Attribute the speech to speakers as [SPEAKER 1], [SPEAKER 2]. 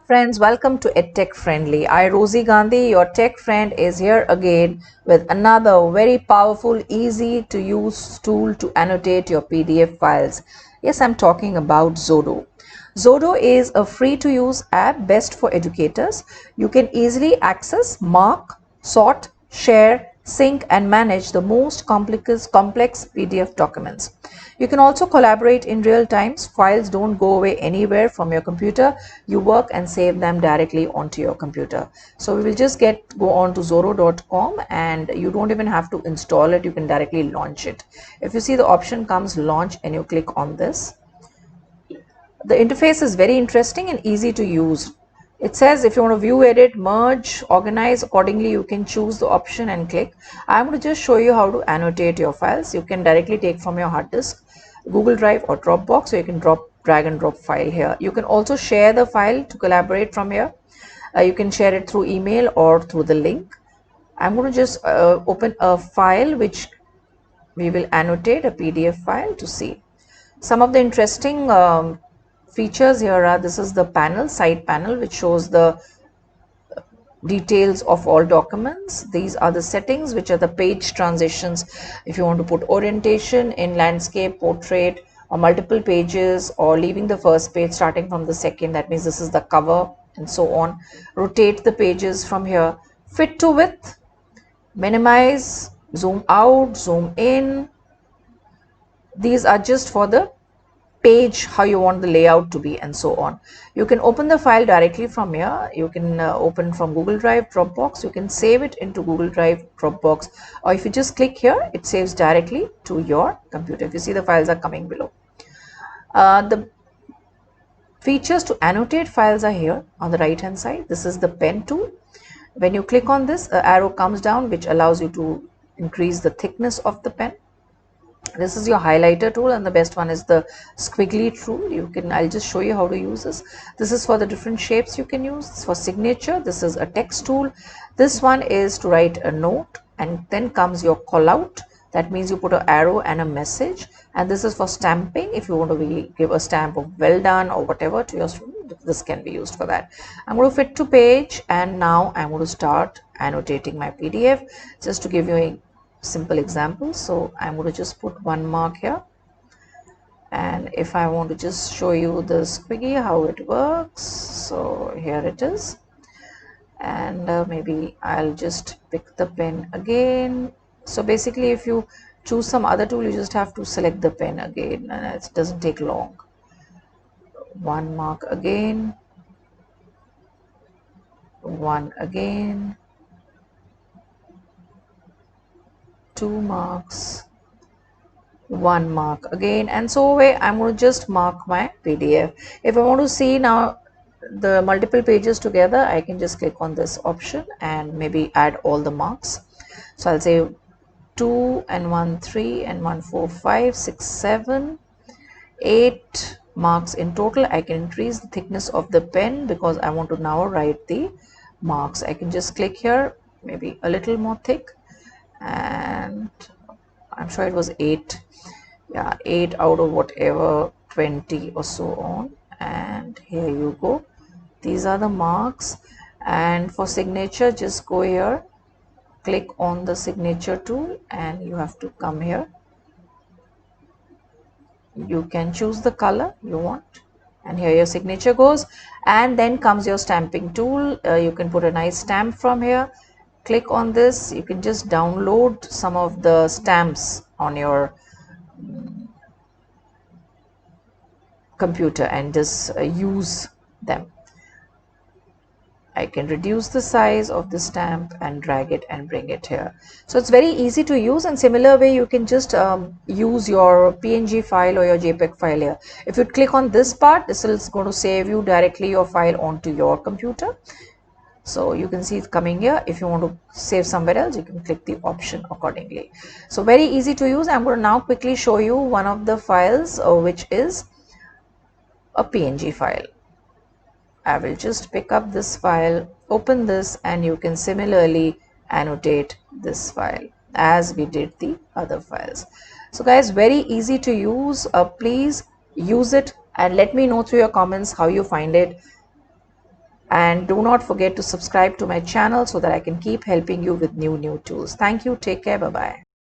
[SPEAKER 1] Friends, welcome to EdTech Friendly. I, Rosie Gandhi, your tech friend, is here again with another very powerful, easy to use tool to annotate your PDF files. Yes, I'm talking about Zodo. Zodo is a free to use app best for educators. You can easily access, mark, sort, share, sync, and manage the most complex PDF documents. You can also collaborate in real time. Files don't go away anywhere from your computer. You work and save them directly onto your computer. So we will just go on to Zodo.com, and you don't even have to install it. You can directly launch it. If you see the option comes launch and you click on this, the interface is very interesting and easy to use. It says if you want to view, edit, merge, organize accordingly, you can choose the option and click. I'm going to just show you how to annotate your files. You can directly take from your hard disk, Google Drive or Dropbox, so you can drag and drop file here. You can also share the file to collaborate from here. You can share it through email or through the link. I'm going to just open a file which we will annotate, a PDF file, to see. Some of the interesting features here are, this is the panel, side panel, which shows the details of all documents. These are the settings, which are the page transitions. If you want to put orientation in landscape, portrait, or multiple pages, or leaving the first page starting from the second, that means this is the cover, and so on. Rotate the pages from here. Fit to width, minimize, zoom out, zoom in. These are just for the page, how you want the layout to be, and so on. You can open the file directly from here. You can open from Google Drive, Dropbox. You can save it into Google Drive, Dropbox, or if you just click here, it saves directly to your computer. If you see, the files are coming below. The features to annotate files are here on the right hand side. This is the pen tool. When you click on this, an arrow comes down which allows you to increase the thickness of the pen. This is your highlighter tool, and the best one is the squiggly tool. I'll just show you how to use this. This is for the different shapes you can use. For signature, this is a text tool. This one is to write a note, and then comes your call out. That means you put an arrow and a message. And this is for stamping. If you want to give a stamp of well done or whatever to your student, this can be used for that. I'm going to fit to page, and now I'm going to start annotating my PDF just to give you a simple example. So I'm going to just put one mark here, and if I want to just show you the squiggy how it works, so here it is. And maybe I'll just pick the pen again. So basically, if you choose some other tool, you just have to select the pen again, and it doesn't take long. One mark again, one again, 2 marks, 1 mark again, and so away. I'm going to just mark my PDF. If I want to see now the multiple pages together, I can just click on this option and maybe add all the marks. So I'll say 2 and 1 3 and 1 4 5 6 7 8 marks in total. I can increase the thickness of the pen because I want to now write the marks. I can just click here, maybe a little more thick, and I'm sure it was 8. Yeah, 8 out of whatever 20 or so on, and here you go. These are the marks. And for signature, just go here, click on the signature tool, and you have to come here. You can choose the color you want, and here your signature goes. And then comes your stamping tool. You can put a nice stamp from here. Click on this. You can just download some of the stamps on your computer and just use them. I can reduce the size of the stamp and drag it and bring it here. So it's very easy to use, and similar way you can just use your PNG file or your JPEG file here. If you click on this part, this is going to save you directly your file onto your computer. So you can see it coming here. If you want to save somewhere else, you can click the option accordingly. So very easy to use. I'm going to now quickly show you one of the files which is a PNG file. I will just pick up this file, open this, and you can similarly annotate this file as we did the other files. So guys, very easy to use. Please use it and let me know through your comments how you find it. And do not forget to subscribe to my channel so that I can keep helping you with new tools. Thank you. Take care. Bye bye.